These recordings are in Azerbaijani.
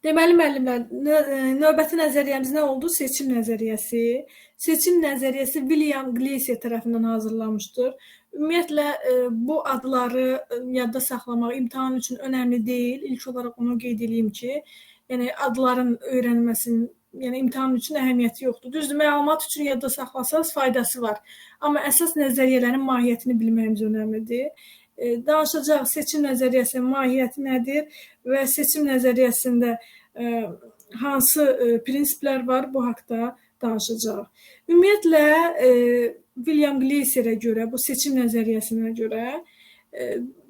Deməli müəllimlər, növbəti nəzəriyyəmiz nə oldu? Seçim nəzəriyyəsi. Seçim nəzəriyyəsi William Gleiser tərəfindən hazırlanmışdır. Ümumiyyətlə bu adları yadda saxlamaq imtahan üçün önəmli deyil. İlk olaraq onu qeyd edeyim ki, yəni adların öyrənməsinin, yəni imtahan üçün əhəmiyyəti yoxdur. Düzdür, məlumat üçün yadda saxlasanız faydası var. Amma əsas nəzəriyyələrin mahiyyətini bilməyimiz önəmlidir. Danışacaq seçim nəzəriyyəsinin mahiyyəti nədir və seçim nəzəriyyəsində hansı prinsiplər var, bu haqda danışacaq. Ümumiyyətlə, William Gleiserə görə, bu seçim nəzəriyyəsinə görə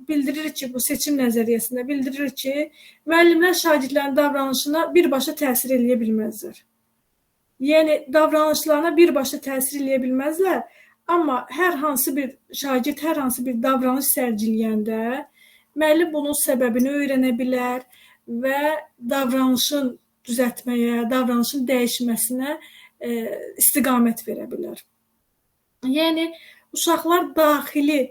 bildirir ki, bu seçim nəzəriyyəsində bildirir ki, müəllimlər şagirdlərin davranışına birbaşa təsir edə bilməzlər. Yəni, davranışlarına birbaşa təsir edə bilməzlər, amma hər hansı bir şagird, hər hansı bir davranış sərgiləyəndə müəllim bunun səbəbini öyrənə bilər və davranışın düzəltməyə, davranışın dəyişməsinə istiqamət verə bilər. Yəni, uşaqlar daxili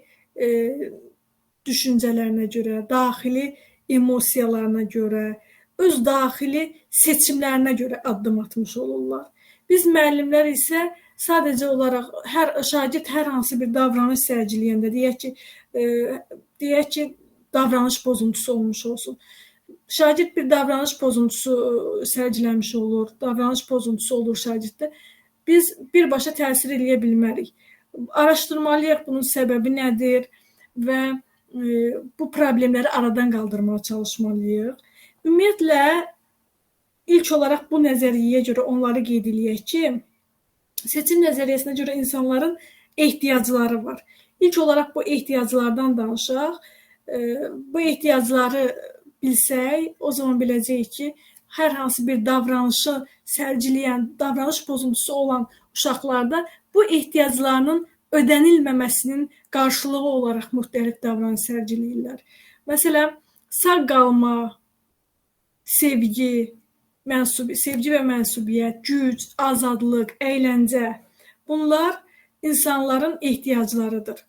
düşüncələrinə görə, daxili emosiyalarına görə, öz daxili seçimlərinə görə addım atmış olurlar. Biz müəllimlər isə sadəcə olaraq şagird hər hansı bir davranış sərgiləyəndə, deyək ki, davranış pozuntusu olmuş olsun. Şagird bir davranış pozuntusu sərgiləmiş olur, davranış pozuntusu olur şagirddə. Biz birbaşa təsir edə bilmərik. Araşdırmalıyıq bunun səbəbi nədir və bu problemləri aradan qaldırmağa çalışmalıyıq. Ümumiyyətlə, ilk olaraq bu nəzəriyyəyə görə onları qeyd edək ki, seçim nəzəriyyəsinə görə insanların ehtiyacları var. İlk olaraq bu ehtiyaclardan danışaq. Bu ehtiyacları bilsək, o zaman biləcəyik ki, hər hansı bir davranışı sərgiləyən, davranış pozuntusu olan uşaqlarda bu ehtiyaclarının ödənilməməsinin qarşılığı olaraq müxtəlif davranış sərgiləyirlər. Məsələn, sağ qalma, sevgi və mənsubiyyət, güc, azadlıq, əyləncə, bunlar insanların ehtiyaclarıdır.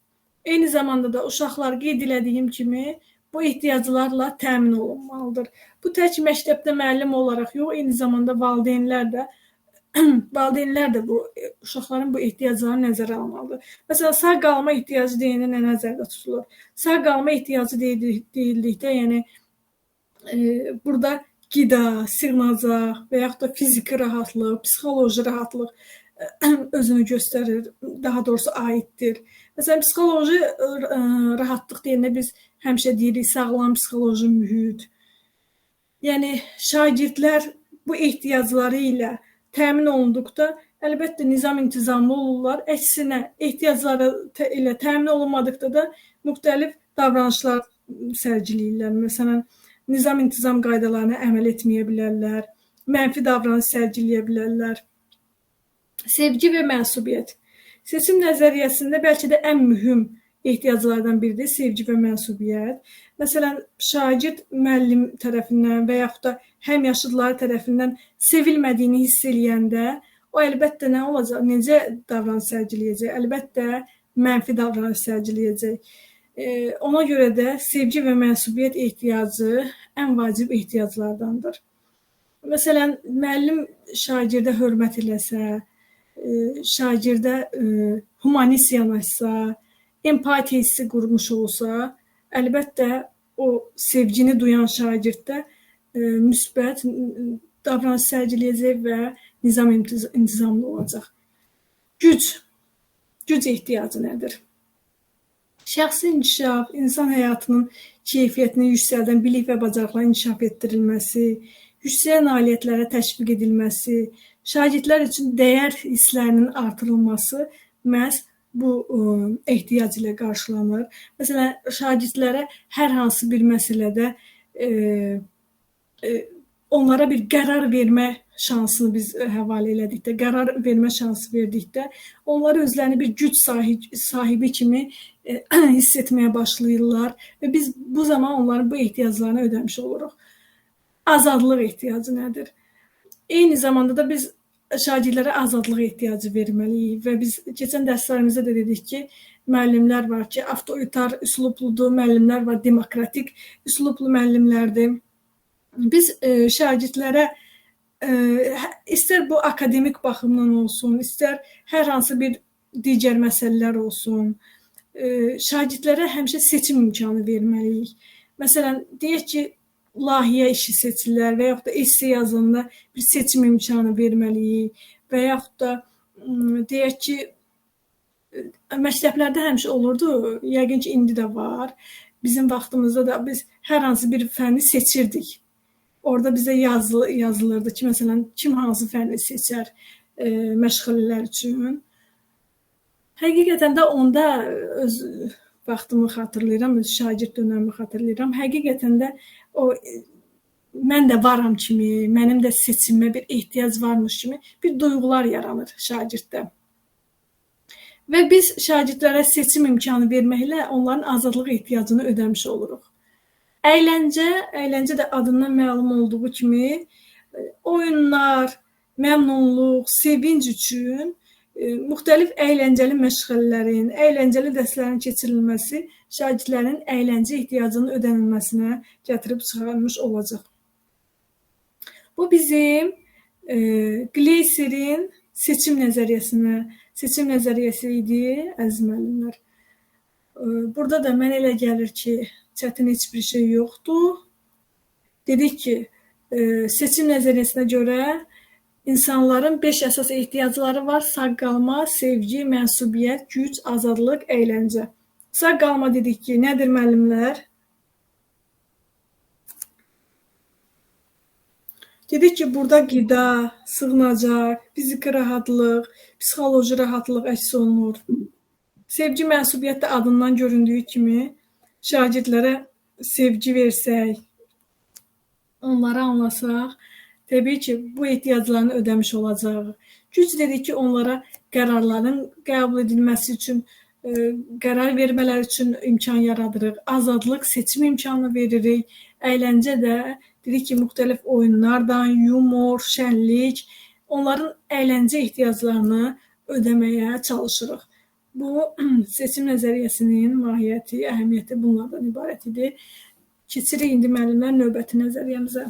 Eyni zamanda da uşaqlar qeyd elədiyim kimi bu ehtiyaclarla təmin olunmalıdır. Bu tək məktəbdə müəllim olaraq yox, eyni zamanda valideynlər də bu uşaqların bu ehtiyaclarını nəzərə almalıdır. Məsələn, sağ qalma ehtiyacı deyiləndə nə nəzərdə tutulur? Sağ qalma ehtiyacı deyildikdə, yəni burada qida, sığınacaq və yaxud da fiziki rahatlıq, psixoloji rahatlıq özünü göstərir, daha doğrusu aiddir. Məsələn, psixoloji rahatlıq deyəndə biz həmişə deyirik sağlam psixoloji mühit. Yəni, şagirdlər bu ehtiyacları ilə təmin olunduqda, əlbəttə nizam-intizamlı olurlar. Əksinə, ehtiyacları ilə təmin olunmadıqda da müxtəlif davranışlar sərgiləyirlər. Məsələn, nizam-intizam qaydalarına əməl etməyə bilərlər, mənfi davranış sərgiləyə bilərlər. Sevgi və mənsubiyyət. Seçim nəzəriyyəsində bəlkə də ən mühüm ehtiyaclardan biridir sevgi və mənsubiyyət. Məsələn, şagird müəllim tərəfindən və yaxud da həmyaşıdları tərəfindən sevilmədiyini hiss eləyəndə, o əlbəttə nə olacaq, necə davranış sərgiləyəcək? Əlbəttə, mənfi davranış sərgiləyəcək. Ona görə də sevgi və mənsubiyyət ehtiyacı ən vacib ehtiyaclardandır. Məsələn, müəllim şagirdə hörmət eləsə, şagirdə humanist yanaşsa, empatiya hissi qurmuş olsa, əlbəttə o sevgini duyan şagirddə müsbət davranış sərgiləyəcək və nizam-intizamlı olacaq. Güc ehtiyacı nədir? Şəxsi inkişaf, insan həyatının keyfiyyətini yüksəldən bilik və bacarıqların inkişaf etdirilməsi, yüksək nailiyyətlərə təşviq edilməsi, şagirdlər üçün dəyər hisslərinin artırılması məhz bu ehtiyac ilə qarşılanır. Məsələn, şagirdlərə hər hansı bir məsələdə onlara bir qərar vermə şansını biz həvalə elədikdə, qərar vermə şansı verdikdə, onlar özlərini bir güc sahibi kimi hiss etməyə başlayırlar və biz bu zaman onların bu ehtiyaclarını ödəmiş oluruq. Azadlıq ehtiyacı nədir? Eyni zamanda da biz şagirdlərə azadlıq ehtiyacı verməliyik və biz keçən dərslərimizdə də dedik ki, müəllimlər var ki, avtoritar üslubludur, müəllimlər var, demokratik üslublu müəllimlərdir. Biz şagirdlərə istər bu akademik baxımdan olsun, istər hər hansı bir digər məsələlər olsun, şagirdlərə həmişə seçim imkanı verməliyik. Məsələn, deyək ki, layihə işi seçirlər və yaxud da esse yazında bir seçim imkanı verməliyik və yaxud da deyək ki, məktəblərdə həmişə olurdu, yəqin ki, indi də var. Bizim vaxtımızda da biz hər hansı bir fənni seçirdik. Orada bizə yazılırdı ki, məsələn, kim hansı fənni seçər məşğələlər üçün. Həqiqətən də onda öz vaxtımı xatırlayıram, öz şagird dönəmimi xatırlayıram. Həqiqətən də o mən də varam kimi, mənim də seçimə bir ehtiyac varmış kimi bir duyğular yaranır şagirddə. Və biz şagirdlərə seçim imkanı verməklə onların azadlıq ehtiyacını ödəmiş oluruq. Əyləncə də adından məlum olduğu kimi oyunlar, məmnunluq, sevinc üçün müxtəlif əyləncəli məşğələlərin, əyləncəli dərslərin keçirilməsi şagirdlərin əyləncə ehtiyacının ödənilməsinə gətirib çıxarmış olacaq. Bu bizim Gleyserin seçim nəzəriyyəsi idi, əziz müəllimlər. Burada da mənə elə gəlir ki, çətin heç bir şey yoxdur. Dedik ki, seçim nəzəriyyəsinə görə insanların 5 əsas ehtiyacları var: sağ qalma, sevgi, mənsubiyyət, güc, azadlıq, əyləncə. Sağ qalma dedik ki, nədir müəllimlər? Dedik ki, burada qida, sığınacaq, fiziki rahatlıq, psixoloji rahatlıq əks olunur. Sevgi, mənsubiyyət də adından göründüyü kimi şagirdlərə sevgi versək, onları anlasaq, təbii ki, bu ehtiyaclarını ödəmiş olacaq. Güc dedik ki, onlara qərarların qəbul edilməsi üçün, qərar vermələri üçün imkan yaradırıq. Azadlıq, seçim imkanı veririk. Əyləncə də dedik ki, müxtəlif oyunlardan, yumor, şənlik, onların əyləncə ehtiyaclarını ödəməyə çalışırıq. Bu, seçim nəzəriyyəsinin mahiyyəti, əhəmiyyəti bunlardan ibarət idi. Keçirik indi müəllimlər növbəti nəzəriyyəmizə.